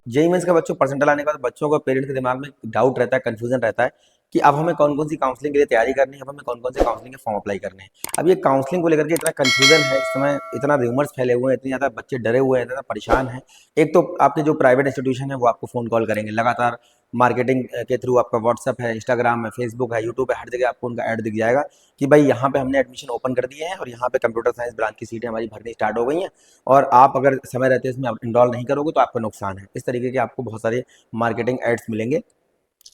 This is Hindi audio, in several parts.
जेईई मेंस का बच्चों परसेंटाइल आने के बाद बच्चों को पेरेंट्स के दिमाग में डाउट रहता है, कंफ्यूजन रहता है कि अब हमें कौन कौन सी काउंसलिंग के लिए तैयारी करनी है, अब हमें कौन कौन से काउंसलिंग के फॉर्म अप्लाई करने हैं। अब ये काउंसलिंग को लेकर के इतना कंफ्यूजन है इस समय, इतना रूमर्स फैले हुए हैं, इतनी ज़्यादा बच्चे डरे हुए हैं, इतना परेशान हैं। एक तो आपके जो प्राइवेट इंस्टीट्यूशन है वो आपको फ़ोन कॉल करेंगे लगातार, मार्केटिंग के थ्रू, आपका व्हाट्सअप है, इंस्टाग्राम है, फेसबुक है, यूट्यूब है, हर जगह आपको उनका ऐड दिख जाएगा कि भाई यहाँ पे हमने एडमिशन ओपन कर दिए हैं और यहाँ पे कंप्यूटर साइंस ब्रांच की सीटें हमारी भरनी स्टार्ट हो गई हैं, और आप अगर समय रहते इसमें इनरोल नहीं करोगे तो आपका नुकसान है। इस तरीके के आपको बहुत सारे मार्केटिंग एड्स मिलेंगे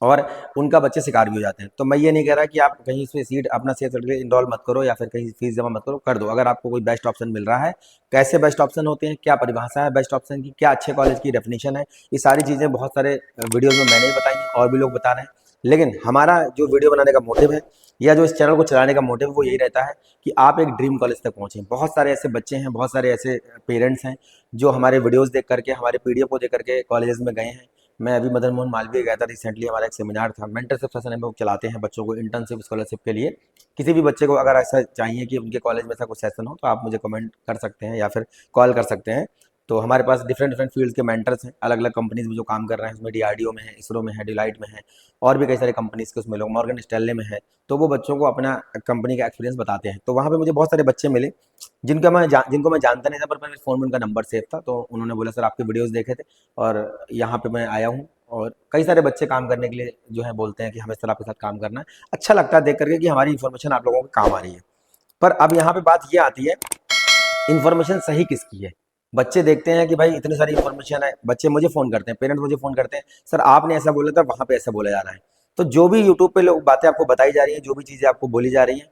और उनका बच्चे शिकार भी हो जाते हैं। तो मैं ये नहीं कह रहा कि आप कहीं इसमें सीट अपना सेफ सर्टिफिकेट इनरोल मत करो या फिर कहीं फीस जमा मत करो, कर दो अगर आपको कोई बेस्ट ऑप्शन मिल रहा है। कैसे बेस्ट ऑप्शन होते हैं, क्या परिभाषा है बेस्ट ऑप्शन की, क्या अच्छे कॉलेज की डेफिनेशन है, ये सारी चीज़ें बहुत सारे वीडियोज़ में मैंने ही बताई हैं और भी लोग बता रहे हैं। लेकिन हमारा जो वीडियो बनाने का मोटिव है या जो इस चैनल को चलाने का मोटिव है वो यही रहता है कि आप एक ड्रीम कॉलेज तक पहुँचें। बहुत सारे ऐसे बच्चे हैं, बहुत सारे ऐसे पेरेंट्स हैं जो हमारे वीडियोज़ देख करके, हमारे पीडीएफ को देख करके कॉलेजेस में गए हैं। मैं अभी मदन मोहन मालवीय गया था रिसेंटली, हमारा एक सेमिनार था, मेंटरशिप सेशन हम लोग चलाते हैं बच्चों को इंटर्नशिप स्कॉलरशिप के लिए। किसी भी बच्चे को अगर ऐसा चाहिए कि उनके कॉलेज में ऐसा कुछ सेशन हो तो आप मुझे कमेंट कर सकते हैं या फिर कॉल कर सकते हैं। तो हमारे पास डिफरेंट डिफरेंट फील्ड्स के मेंटर्स हैं, अलग अलग कंपनीज में जो काम कर रहे हैं, उसमें डीआरडीओ में है, इसरो में है, डिलाइट में है, और भी कई सारे कंपनीज के उसमें लोग, मॉर्गन स्टैनले में है। तो वो बच्चों को अपना कंपनी का एक्सपीरियंस बताते हैं। तो वहाँ पे मुझे बहुत सारे बच्चे मिले जिनको मैं जानता नहीं था, पर मेरे फ़ोन में उनका नंबर सेव था। तो उन्होंने बोला सर आपके वीडियोज़ देखे थे और यहाँ पे मैं आया हूँ। और कई सारे बच्चे काम करने के लिए जो है बोलते हैं कि हमें सर आपके साथ काम करना है। अच्छा लगता है देख करके कि हमारी इन्फॉर्मेशन आप लोगों के काम आ रही है। पर अब यहाँ पे बात ये आती है, इन्फॉर्मेशन सही किसकी है। बच्चे देखते हैं कि भाई इतनी सारी इन्फॉर्मेशन है, बच्चे मुझे फ़ोन करते हैं, पेरेंट्स मुझे फ़ोन करते हैं, सर आपने ऐसा बोला था, वहाँ पे ऐसा बोला जा रहा है। तो जो भी यूट्यूब पे लोग बातें आपको बताई जा रही हैं, जो भी चीज़ें आपको बोली जा रही हैं,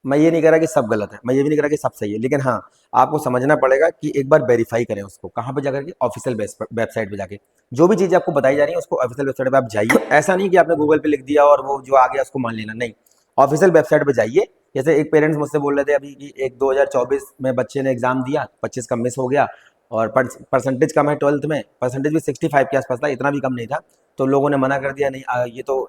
मैं ये नहीं कह रहा कि सब गलत है, मैं ये भी नहीं कह रहा कि सब सही है, लेकिन हाँ, आपको समझना पड़ेगा कि एक बार वेरीफाई करें उसको, कहाँ पे जाकर के, ऑफिशियल वेबसाइट पे जाके। जो भी चीज़ें आपको बताई जा रही है उसको ऑफिशियल वेबसाइट पे आप जाइए। ऐसा नहीं कि आपने गूगल पे लिख दिया और वो जो आ गया उसको मान लेना, नहीं। ऑफिशियल वेबसाइट पे जाइए। जैसे एक पेरेंट्स मुझसे बोल रहे थे अभी कि एक 2024 में बच्चे ने एग्जाम दिया, 25 का मिस हो गया, और परसेंटेज कम है, 12th में परसेंटेज भी 65 के आसपास था, इतना भी कम नहीं था। तो लोगों ने मना कर दिया, नहीं ये तो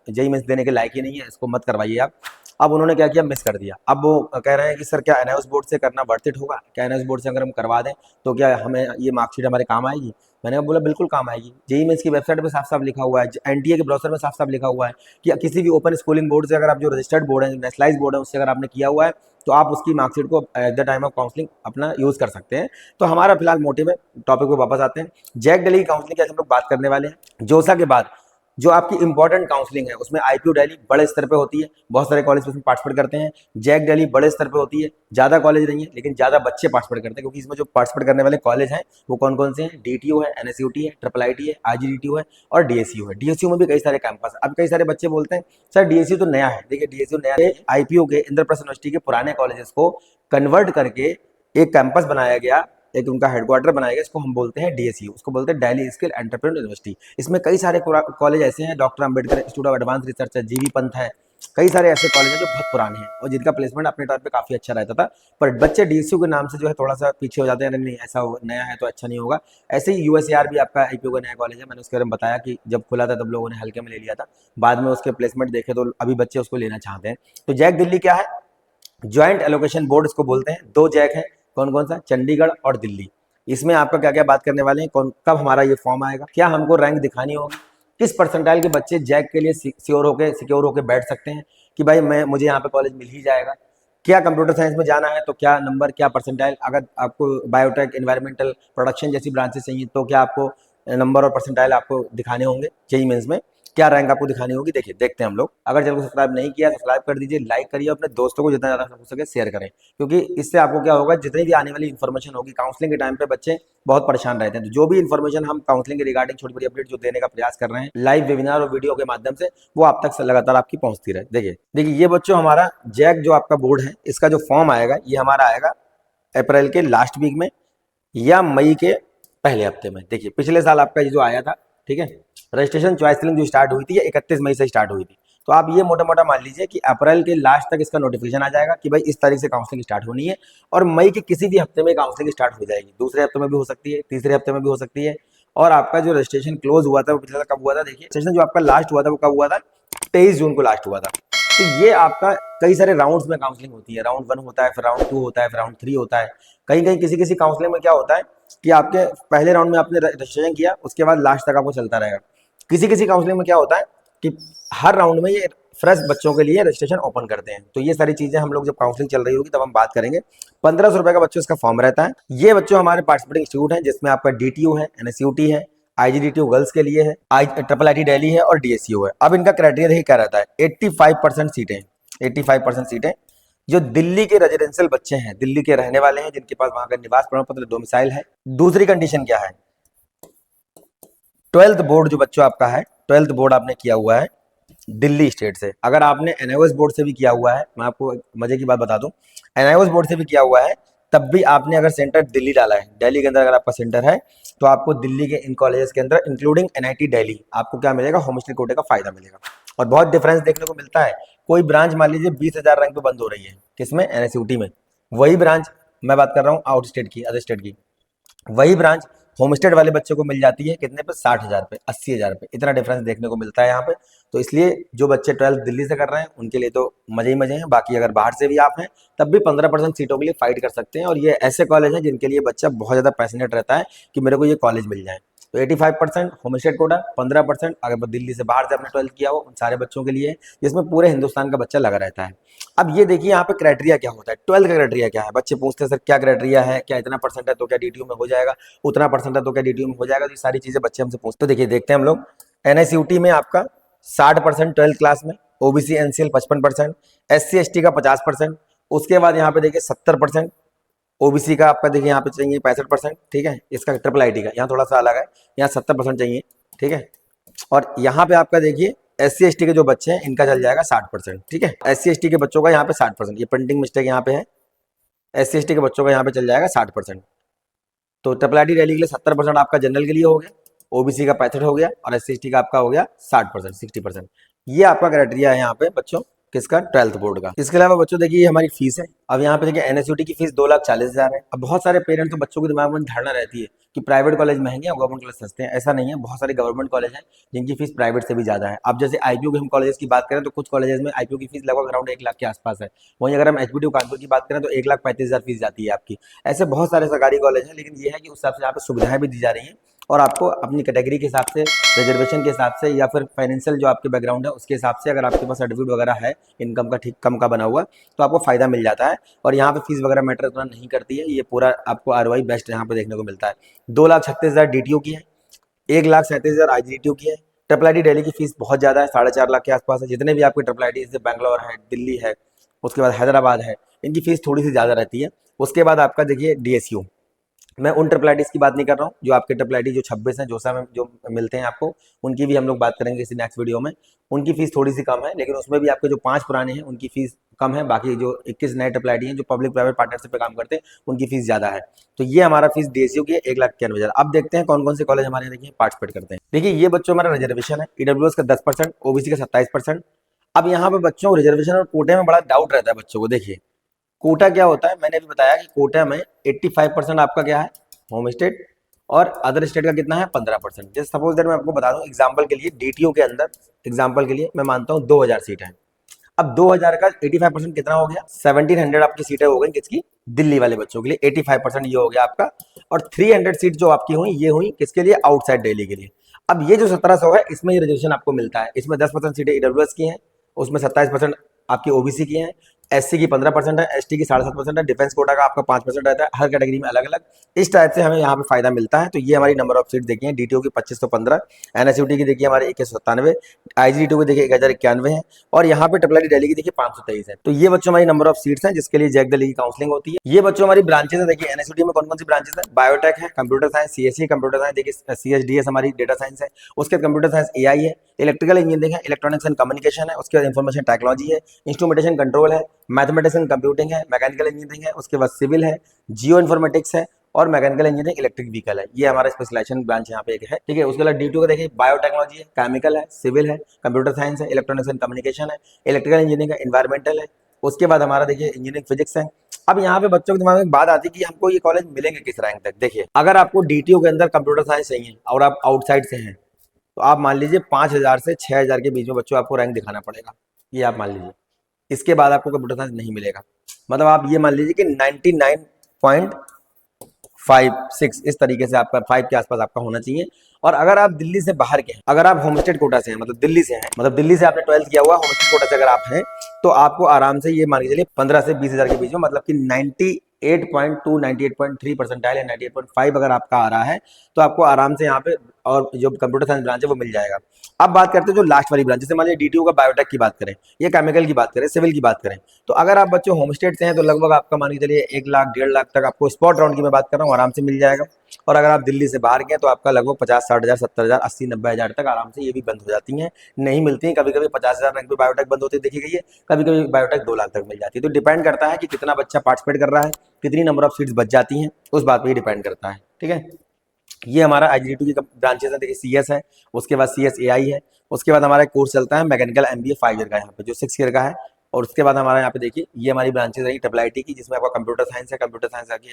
जेई मेंस देने के लायक ही नहीं है, इसको मत करवाइए आप। अब उन्होंने क्या किया, मिस कर दिया। अब वो कह रहे हैं कि सर क्या एनआईओएस बोर्ड से करना वर्थ इट होगा, क्या एनआईओएस बोर्ड से अगर हम करवा दें तो क्या हमें ये मार्कशीट हमारे काम आएगी। मैंने बोला बिल्कुल काम आएगी। जेई मेंस की वेबसाइट पे साफ साफ लिखा हुआ है, एनटीए के ब्राउजर में साफ साफ लिखा हुआ है कि किसी भी ओपन स्कूलिंग बोर्ड से अगर आप जो रजिस्टर्ड बोर्ड है, नेशनलाइज बोर्ड है, उससे अगर आपने किया हुआ है तो आप उसकी मार्कशीट को at the time of counselling अपना यूज़ कर सकते हैं। तो हमारा फिलहाल मोटिव है, टॉपिक पे वापस आते हैं। जैक दिल्ली की काउंसलिंग की आज हम लोग बात करने वाले हैं। जोसा के बाद जो आपकी इंपॉर्टेंट काउंसलिंग है उसमें आईपीयू दिल्ली बड़े स्तर पे होती है, बहुत सारे कॉलेज उसमें पार्टिसिपेट करते हैं। जैक दिल्ली बड़े स्तर पे होती है, ज़्यादा कॉलेज नहीं है लेकिन ज़्यादा बच्चे पार्टिसिपेट करते हैं, क्योंकि इसमें जो पार्टिसिपेट करने वाले कॉलेज हैं वो कौन कौन से हैं, डीटीयू है, एनएसयूटी है, ट्रिपल आईटी है, आईजीडीटीयू है और डीएसयू है। डीएसयू में भी कई सारे कैंपस है। अब कई सारे बच्चे बोलते हैं सर डीएसयू तो नया है। देखिए डीएसयू नया है, आईपीयू के इंद्रप्रस्थ यूनिवर्सिटी के पुराने कॉलेजेस को कन्वर्ट करके एक कैंपस बनाया गया, एक उनका हेडक्वार्टर बनाया गया, इसको हम बोलते हैं डीएसयू, उसको बोलते हैं दिल्ली स्किल एंटरप्रेन्योर यूनिवर्सिटी। इसमें कई सारे कॉलेज ऐसे हैं, doctor Ambedkar institute of advance research है, जीबी पंत है, कई सारे ऐसे कॉलेज हैं जो बहुत पुराने हैं और जिनका प्लेसमेंट अपने टाइम पे काफी अच्छा रहता था। पर बच्चे डीएसयू के नाम से जो है थोड़ा सा पीछे हो जाते हैं, नहीं ऐसा नया है तो अच्छा नहीं होगा। ऐसे ही यूएसएआर भी आपका आईपीयू का नया कॉलेज है, मैंने उसके बारे में बताया कि जब खुला था तब लोगों ने हल्के में ले लिया था, बाद में उसके प्लेसमेंट देखे तो अभी बच्चे उसको लेना चाहते हैं। तो जैक दिल्ली क्या है, ज्वाइंट एलोकेशन बोर्ड इसको बोलते हैं। दो जैक है, कौन कौन सा, चंडीगढ़ और दिल्ली। इसमें आपका क्या क्या बात करने वाले हैं, कौन कब हमारा ये फॉर्म आएगा, क्या हमको रैंक दिखानी होगी, किस परसेंटाइल के बच्चे जैक के लिए सिक्योर होके बैठ सकते हैं कि भाई मुझे यहाँ पे कॉलेज मिल ही जाएगा। क्या कंप्यूटर साइंस में जाना है तो क्या नंबर, क्या परसेंटाइल, अगर आपको बायोटेक, एनवायरमेंटल, प्रोडक्शन जैसी ब्रांचेस चाहिए तो क्या आपको नंबर और परसेंटाइल आपको दिखाने होंगे जेईई मेंस में, क्या रैंक आपको दिखानी होगी। देखिए देखते हैं हम लोग। अगर चैनल को सब्सक्राइब नहीं किया सब्सक्राइब कर दीजिए, लाइक करिए, अपने दोस्तों को जितना ज़्यादा हो सके शेयर करें, क्योंकि इससे आपको क्या होगा, जितनी भी आने वाली इन्फॉर्मेशन होगी काउंसलिंग के टाइम पे बच्चे बहुत परेशान रहते हैं, तो जो भी इन्फॉर्मेशन हम काउंसलिंग के रिगार्डिंग छोटी बड़ी अपडेट जो देने का प्रयास कर रहे हैं लाइव वेबिनार और वीडियो के माध्यम से, वो आप तक लगातार आपकी पहुंचती रहे। देखिए देखिए ये बच्चों हमारा जैक जो आपका बोर्ड है, इसका जो फॉर्म आएगा ये हमारा आएगा अप्रैल के लास्ट वीक में या मई के पहले हफ्ते में। देखिए पिछले साल आपका ये जो आया था, ठीक है, रजिस्ट्रेशन चॉइस फिलिंग जो स्टार्ट हुई थी ये 31 मई से स्टार्ट हुई थी। तो आप ये मोटा मोटा मान लीजिए कि अप्रैल के लास्ट तक इसका नोटिफिकेशन आ जाएगा कि भाई इस तारीख से काउंसलिंग स्टार्ट होनी है, और मई के किसी भी हफ्ते में काउंसलिंग स्टार्ट हो जाएगी। दूसरे हफ्ते में भी हो सकती है, तीसरे हफ्ते में भी हो सकती है। और आपका जो रजिस्ट्रेशन क्लोज हुआ था वो पिछले साल कब हुआ था, देखिए रजिस्ट्रेशन जो आपका लास्ट हुआ था वो कब हुआ था, 23 जून को लास्ट हुआ था। तो ये आपका कई सारे राउंड्स में काउंसलिंग होती है, राउंड 1 होता है, फिर राउंड 2 होता है, फिर राउंड 3 होता है। कहीं कहीं किसी किसी काउंसलिंग में क्या होता है कि आपके पहले राउंड में आपने रजिस्ट्रेशन किया, उसके बाद लास्ट तक आपको चलता रहेगा। किसी किसी काउंसलिंग में क्या होता है कि हर राउंड में ये फ्रेश बच्चों के लिए रजिस्ट्रेशन ओपन करते हैं। तो ये सारी चीजें हम लोग जब काउंसलिंग चल रही होगी तब हम बात करेंगे। 1500 रुपए का बच्चों इसका फॉर्म रहता है। ये बच्चों हमारे पार्टिसिपेटिंग इंस्टीट्यूट है, जिसमें आपका DTU है, NSUT है, IGDTU गर्ल्स के लिए है, IIT दिल्ली है और DSU है। अब इनका क्राइटेरिया देखिए क्या रहता है, 85% सीटें, 85% सीटें जो दिल्ली के रेजिडेंशियल बच्चे हैं, दिल्ली के रहने वाले हैं, जिनके पास वहां का निवास प्रमाण पत्र डोमिसाइल है। दूसरी कंडीशन क्या है, 12th बोर्ड जो बच्चों आपका है, 12th बोर्ड आपने किया हुआ है दिल्ली स्टेट से। अगर आपने NIOS बोर्ड से भी किया हुआ है, मैं आपको मजे की बात बता दूं, NIOS बोर्ड से भी किया हुआ है, तब भी आपने अगर सेंटर दिल्ली डाला है, दिल्ली के अंदर अगर आपका सेंटर है, तो आपको दिल्ली के इन कॉलेजेस के अंदर इंक्लूडिंग NIT दिल्ली आपको क्या मिलेगा, होम स्टे कोटे का फायदा मिलेगा। और बहुत डिफरेंस देखने को मिलता है। कोई ब्रांच मान लीजिए 20,000 रैंक पे बंद हो रही है, किसमें, NSUT में। वही ब्रांच, मैं बात कर रहा हूँ आउट स्टेट की, अदर स्टेट की, वही ब्रांच होम स्टेट वाले बच्चों को मिल जाती है कितने पे, 60,000 पे, 80,000 पे। इतना डिफरेंस देखने को मिलता है यहाँ पे। तो इसलिए जो बच्चे 12th दिल्ली से कर रहे हैं उनके लिए तो मजे ही मजे हैं। बाकी अगर बाहर से भी आप हैं तब भी 15% सीटों के लिए फाइट कर सकते हैं। और ये ऐसे कॉलेज हैं जिनके लिए बच्चा बहुत ज्यादा पैशनेट रहता है कि मेरे को ये कॉलेज मिल जाए। तो 85% होम स्टेट कोटा, 15% अगर दिल्ली से बाहर से आपने 12th किया हो उन सारे बच्चों के लिए, जिसमें पूरे हिंदुस्तान का बच्चा लगा रहता है। अब ये देखिए यहाँ पे क्राइटेरिया क्या होता है, 12th का क्राइटेरिया क्या है। बच्चे पूछते हैं सर क्या क्राइटेरिया है, क्या इतना परसेंट है तो क्या DTU में हो जाएगा, उतना परसेंट है तो क्या DTU में हो जाएगा। तो ये सारी चीजें बच्चे हमसे पूछते हैं। तो देखिए देखते हैं हम लोग, NSUT में आपका 60% 12th क्लास में, OBC NCL 55%, SC ST का 50%, उसके बाद यहाँ पे देखिए 70%, OBC का आपका देखिए यहाँ पे चाहिए 65%, ठीक है। इसका IIIT का यहाँ थोड़ा सा अलग है, यहाँ 70% चाहिए, ठीक है। और यहाँ पे आपका देखिए SC ST के जो बच्चे हैं इनका चल जाएगा 60%, ठीक है। SC ST के बच्चों का यहाँ पे 60%, ये प्रिंटिंग मिस्टेक यहाँ पे है, SC ST के बच्चों का यहाँ पे चल जाएगा 60%। तो IIIT दिल्ली के लिए 70% आपका जनरल के लिए हो गया, OBC का 65 हो गया और SC ST का आपका हो गया 60%, 60%। ये आपका क्राइटेरिया है यहाँ पे बच्चों, किसका, 12th बोर्ड का। इसके अलावा बच्चों देखिए हमारी फीस है। अब यहाँ पे देखिए NSUT की फीस 2,40,000 है। अब बहुत सारे पेरेंट्स तो बच्चों के दिमाग में धारणा रहती है कि प्राइवेट कॉलेज महंगे हैं, गवर्नमेंट कॉलेज सस्ते हैं। ऐसा नहीं है, बहुत सारे गवर्नमेंट कॉलेज हैं जिनकी फीस प्राइवेट से भी ज्यादा है। अब जैसे IPU के हम कॉलेज की बात करें तो कुछ कॉलेजेस में IPU की फीस लगभग अराउंड 1 लाख के आसपास है। वहीं अगर हम HBDU कानपुर की बात करें तो 1,35,000 फीस जाती है आपकी। ऐसे बहुत सारे सरकारी कॉलेज हैं, लेकिन ये है कि उस हिसाब से यहाँ पे सुविधाएं भी दी जा रही हैं और आपको अपनी कैटेगरी के हिसाब से, रिजर्वेशन के हिसाब से या फिर फाइनेंशियल जो आपके बैकग्राउंड है उसके हिसाब से, अगर आपके पास सर्टिफिकेट वगैरह है इनकम का ठीक कम का बना हुआ, तो आपको फायदा मिल जाता है। और यहाँ पे फीस वगैरह मैटर उतना नहीं करती है, ये पूरा आपको ROI बेस्ट यहाँ पे देखने को मिलता है। 2,36,000 DTU की है, 1,37,000 IGDTU की है। IIIT दिल्ली की फीस बहुत ज्यादा है, 4.5 लाख के आसपास है। जितने भी आपके IIIT जैसे बैंगलोर है, दिल्ली है, उसके बाद हैदराबाद है, इनकी फीस थोड़ी सी ज्यादा रहती है। उसके बाद आपका देखिए DSU, मैं उन IIITs की बात नहीं कर रहा हूँ जो आपके IIIT जो 26 हैं, जोसा में जो मिलते हैं आपको, उनकी भी हम लोग बात करेंगे किसी नेक्स्ट वीडियो में। उनकी फीस थोड़ी सी कम है, लेकिन उसमें भी आपके जो 5 पुराने हैं उनकी फीस कम है। बाकी जो 21 नए IIIT हैं जो पब्लिक प्राइवेट पार्टनरशिप पे काम करते हैं उनकी फीस ज्यादा है। तो ये हमारा फीस DSU की है 1,91,000। अब देखते हैं कौन कौन से कॉलेज हमारे देखिए पार्टिसिपेट करते हैं। देखिए ये बच्चों हमारा रिजर्वेशन है, EWS का 10%, OBC का 27%। अब यहाँ पे बच्चों रिजर्वेशन और कोटे में बड़ा डाउट रहता है बच्चों को। देखिए कोटा क्या होता है, मैंने भी बताया कि कोटा में 85% आपका क्या है, होम स्टेट, और अदर स्टेट का कितना है, 15%। जैसे सपोज दैट मैं आपको बता दूं एग्जांपल के लिए, DTU के अंदर एग्जांपल के लिए मैं मानता हूं 2,000 सीट है। अब 2,000 का 85% कितना हो गया, 1,700 आपकी सीटें हो गई किसकी, दिल्ली वाले बच्चों के लिए। 85% ये हो गया आपका। और 300 सीट जो आपकी हुई ये हुई किसके लिए, आउटसाइड दिल्ली के लिए। अब ये जो 1,700 है इसमें ये रिजर्वेशन आपको मिलता है। इसमें 10% सीटें EWS की हैं, उसमें 27% आपकी OBC की हैं, SC की 15% है, ST की 7.5% है, डिफेंस कोटा का आपका 5% रहता है, हर कैटेगरी में अलग अलग। इस टाइप से हमें यहाँ पे फायदा मिलता है। तो ये हमारी नंबर ऑफ सीट देखिए, DTO की 2515, NSUT की देखिए हमारे 2197, IGDTU की देखिए 1,091 है, और यहाँ पे IIIT दिल्ली की देखिए 523 है। तो ये बच्चों हमारी नंबर ऑफ सीट्स हैं जिसके लिए जैक दिल्ली की काउंसलिंग होती है। ये बच्चों हमारी ब्रांचेस है। देखिए NSUT में कौन कौन सी ब्रांचेस है, बायोटेक है, computer science, CSE computer science, देखिए CSDS हमारी डेटा साइंस है, उसके कंप्यूटर साइंस AI है, इलेक्ट्रिकल इंजीनियरिंग है, इलेक्ट्रॉनिक्स एंड कम्युनिकेशन है, उसके बाद इन्फॉर्मेशन टेक्नोलॉजी है, इंस्ट्रूमेंटेशन कंट्रोल है, मैथमेटिक्स एंड कंप्यूटिंग है, मैकेनिकल इंजीनियरिंग है, उसके बाद सिविल है, जियो इन्फॉर्मेटिक्स है, और मैकेनिकल इंजीनियरिंग इलेक्ट्रिक व्हीकल है। ये हमारा स्पेशलाइजेशन ब्रांच यहाँ पे एक है, ठीक है। उसके बाद DTO का देखिए बायोटेक्नोलॉजी है, केमिकल है, सिविल है, कंप्यूटर साइंस है, इलेक्ट्रॉनिक्स एंड कम्युनिकेशन है, इलेक्ट्रिकल इंजीनियरिंग है, इन्वायरमेंटल है। उसके बाद हमारा देखिए इंजीनियरिंग फिजिक्स है। अब यहाँ पे बच्चों के दिमाग में एक बात आती है कि हमको ये कॉलेज मिलेंगे किस रैंक तक। देखिए अगर आपको DTO के अंदर कंप्यूटर साइंस चाहिए और आप आउटसाइड से हैं, तो आप मान लीजिए 5,000 से 6,000 के बीच में बच्चों आपको रैंक दिखाना पड़ेगा, ये आप मान लीजिए। इसके बाद आपको कंप्यूटर साइंस नहीं मिलेगा। मतलब आप ये मान लीजिए कि 99.56 इस तरीके से आपका 5 के आसपास आपका होना चाहिए। और अगर आप दिल्ली से बाहर के हैं, अगर आप होम स्टेट कोटा से हैं, मतलब दिल्ली से हैं, मतलब दिल्ली से आपने 12th किया हुआ, होम स्टेट कोटा से अगर आप हैं, तो आपको आराम से ये मान के चलिए 15 से 20 हजार के बीच में, मतलब कि 98.2 98.3 परसेंटाइल या 98.5 अगर आपका आ रहा है, तो आपको आराम से यहाँ पे और जो कंप्यूटर साइंस ब्रांच है वो मिल जाएगा। अब बात करते हैं जो लास्ट वाली ब्रांच, जैसे मान लीजिए डीटीयू का बायोटेक की बात करें, या केमिकल की बात करें, सिविल की बात करें, तो अगर आप बच्चे होम स्टेट से हैं तो लगभग आपका मान के चलिए 1 लाख 1.5 लाख तक आपको स्पॉट राउंड की मैं बात कर रहा हूँ आराम से मिल जाएगा। और अगर आप दिल्ली से बाहर गए तो आपका लगभग 50-60 हजार 70 हजार 80-90 हजार तक आराम से ये भी बंद हो जाती हैं, नहीं मिलती हैं। कभी कभी 50 हजार रैंक पे बायोटेक बंद होती देखी गई है, कभी कभी बायोटेक 2 लाख तक मिल जाती है। तो डिपेंड करता है कि कितना बच्चा पार्टिसिपेट कर रहा है, कितनी नंबर ऑफ सीट्स बच जाती हैं, उस बात पर ही डिपेंड करता है। ठीक है, ये हमारा आईजीटी की ब्रांचेस है। देखिए सीएस है, उसके बाद सीएस एआई है, उसके बाद हमारा एक कोर्स चलता है मैकेनिकल एमबीए 5 ईयर का यहाँ पे, जो 6 ईयर का है। और उसके बाद हमारा यहाँ पे देखिए ये हमारी ब्रांचेस रही ट्रिपल आईटी की, जिसमें आपका कंप्यूटर साइंस है, कंप्यूटर साइंस आगे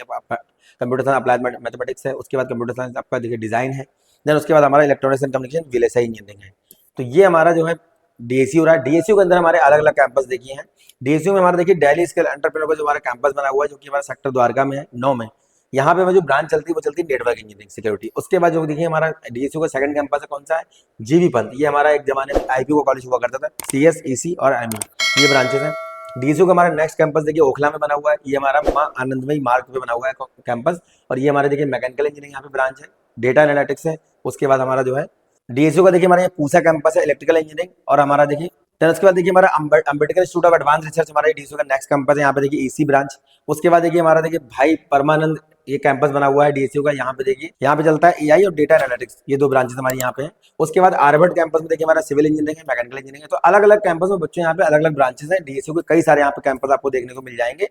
कंप्यूटर साइंस अप्लाइड मैथमेटिक्स है, उसके बाद कंप्यूटर साइंस आपका देखिए डिजाइन है, देन उसके बाद हमारा electronics and communication VLSI engineering है। तो ये हमारा जो है डीएसयू रहा है। डीएसयू के अंदर हमारे अलग अलग कैंपस देखिए हैं। डीएसयू में हमारा देखिए दिल्ली स्किल एंटरप्रेन्योर का जो हमारा कैंपस बना हुआ है, जो कि हमारा सेक्टर द्वारका में है 9 में। यहाँ पे जो ब्रांच चलती है वो चलती है नेटवर्क इंजीनियरिंग सिक्योरिटी। उसके बाद जो देखिए हमारा डीएसयू का सेकंड कैंपस है, कौन सा है, जीबी पंत। ये हमारा एक जमाने में आईपीओ कॉलेज हुआ करता था, सीएस ईसी और एमई ये ब्रांचेस हैं। डीएसयू का हमारा नेक्स्ट कैंपस देखिए ओखला में बना हुआ है, ये हमारा मां आनंदमयी मार्ग पे बना हुआ है कैंपस। और ये हमारे देखिए मैकेनिकल इंजीनियरिंग यहाँ पे ब्रांच है, डेटा एनालिटिक्स है। उसके बाद हमारा जो है डीएसयू का देखिए हमारे यहाँ पूसा कैंपस है इलेक्ट्रिकल इंजीनियरिंग। और हमारा देखिए फिर उसके बाद देखिए हमारा Ambedkar institute of advance research हमारा डीएसयू का नेक्स्ट कैंपस है, यहाँ पे देखिए ईसी ब्रांच। उसके बाद देखिए हमारा देखिए भाई परमानंद ये कैंपस बना हुआ है डीएसयू का, यहाँ पे देखिए यहाँ पे चलता है एआई और डेटा एनालिटिक्स, ये 2 ब्रांचेस हमारी यहाँ पे हैं। उसके बाद आर्वर्ड कैंपस में देखिए हमारा सिविल इंजीनियरिंग है, मैकेनिकल इंजीनियरिंग है। तो अलग अलग कैंपस में बच्चों यहाँ पे अलग अलग ब्रांचेस हैं। डीएसयू के कई सारे यहाँ पे कैंपस आपको देखने को मिल जाएंगे।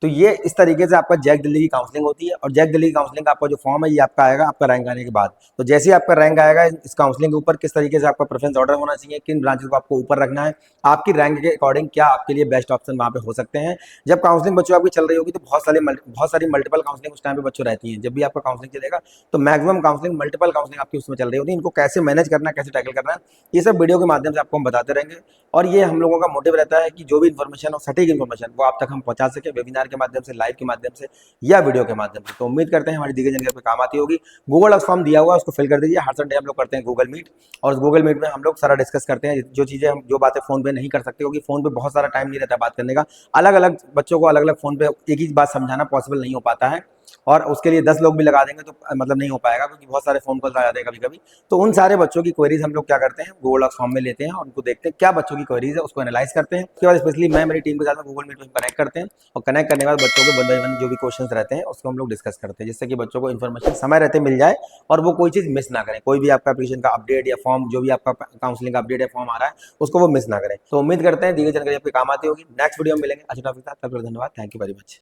तो ये इस तरीके से आपका जैक दिल्ली की काउंसलिंग होती है। और जैक दिल्ली की काउंसलिंग का आपका जो फॉर्म है ये आपका आएगा आपका रैंक आने के बाद। तो जैसे ही आपका रैंक आएगा इस काउंसलिंग के ऊपर किस तरीके से आपका प्रेफरेंस ऑर्डर होना चाहिए, किन ब्रांचेस को आपको ऊपर रखना है, आपकी रैंक के अकॉर्डिंग क्या आपके लिए बेस्ट ऑप्शन वहाँ पे हो सकते हैं। जब काउंसलिंग बच्चों आपकी चल रही होगी तो बहुत सारी मल्टीपल काउंसलिंग उस टाइम पे बच्चों रहती हैं। जब भी आपका काउंसलिंग चलेगा तो मैक्सिमम काउंसलिंग मल्टीपल काउंसलिंग आपकी उसमें चल रही होती है। इनको कैसे मैनेज करना है, कैसे टैकल करना है, ये सब वीडियो के माध्यम से आपको हम बताते रहेंगे। और ये हम लोगों का मोटिव रहता है कि जो भी इन्फॉर्मेशन हो सटीक इन्फॉर्मेशन वो आप तक हम पहुंचा सके, वेबिनार के माध्यम से, लाइव के माध्यम से या वीडियो के माध्यम से। तो उम्मीद करते हैं हमारी दी गई जानकारी पे काम आती होगी। गूगल डॉक्स फॉर्म दिया हुआ है उसको फिल कर दीजिए। हर संडे हम लोग करते हैं गूगल मीट, और उस गूगल मीट में हम लोग सारा डिस्कस करते हैं जो चीजें हम जो बातें फोन पे नहीं कर सकते, क्योंकि फोन पे बहुत सारा टाइम नहीं रहता बात करने का। अलग अलग बच्चों को अलग अलग फोन पे एक ही बात समझाना पॉसिबल नहीं हो पाता है, और उसके लिए 10 लोग भी लगा देंगे तो मतलब नहीं हो पाएगा, क्योंकि बहुत सारे फोन कॉल आ जाते हैं कभी कभी। तो उन सारे बच्चों की क्वेरीज हम लोग क्या करते हैं गूगल डॉक्स फॉर्म में लेते हैं, और उनको देखते हैं क्या बच्चों की क्वेरीज है, उसको एनालाइज करते हैं। उसके बाद स्पेशली मैं मेरी टीम के साथ में गूगल मीट में कनेक्ट करते हैं, और कनेक्ट करने के बाद बच्चों को वन बाय वन जो भी क्वेश्चन रहते हैं उसको हम लोग डिस्कस करते हैं, जिससे कि बच्चों को इन्फॉर्मेशन समय रहते मिल जाए और वो कोई चीज़ मिस ना करें। कोई भी आपका एप्लीकेशन का अपडेट या फॉर्म, जो भी आपका काउंसलिंग का अपडेट या फॉर्म आ रहा है, उसको वो मिस ना करें। तो उम्मीद करते हैं दी गई जानकारी आपके काम आती होगी। नेक्स्ट वीडियो में मिलेंगे अच्छे टॉपिक के साथ। तब तक धन्यवाद, थैंक यू वेरी मच।